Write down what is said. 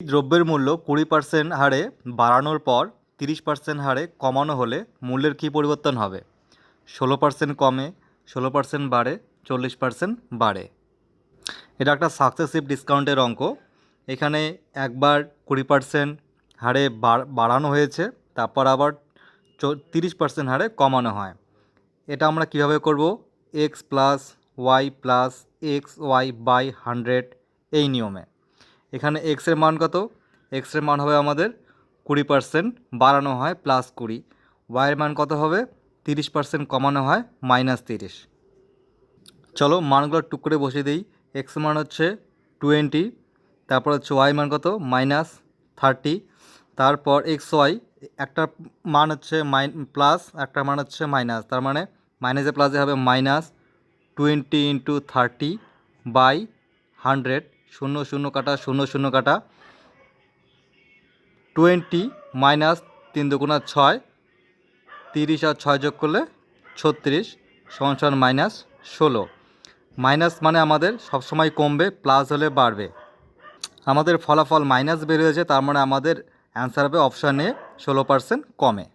দ্রব্যের মূল্য 20% হারে বাড়ানোর পর 30% হারে কমানো হলে মূল্যের কী পরিবর্তন হবে? 16% কমে, 16% বাড়ে, 40% বাড়ে। এটা একটা সাকসেসিভ ডিসকাউন্টের অঙ্ক। এখানে একবার 20% হারে বাড়ানো হয়েছে, তারপর আবার 30% হারে কমানো হয়। এটা আমরা কিভাবে করব? X plus Y plus X Y by 100 এই নিয়মে। এখানে এক্সের মান কত? এক্সের মান হবে আমাদের 20% বাড়ানো হয় +20। ওয়াইয়ের মান কত হবে? 30% কমানো হয় -30। চলো মানগুলো টুক করে বসিয়ে দিই। এক্স মান হচ্ছে 20, তারপর হচ্ছে ওয়াই মান কত? -30। তারপর এক্স ওয়াই একটা মান হচ্ছে প্লাস, একটা মান হচ্ছে মাইনাস, তার মানে মাইনাসে প্লাসে হবে -20 × 30 বাই 100। 0 0 কাটা, 0 0 কাটা, 20 মাইনাস 3 দুগুণা 6, 30 আর 6 যোগ করলে 36 = -16। মাইনাস মানে আমাদের সবসময় কমবে, প্লাস হলে বাড়বে। আমাদের ফলাফল মাইনাস বের হয়েছে, তার মানে আমাদের অ্যান্সার হবে অপশান এ, 16% কমে।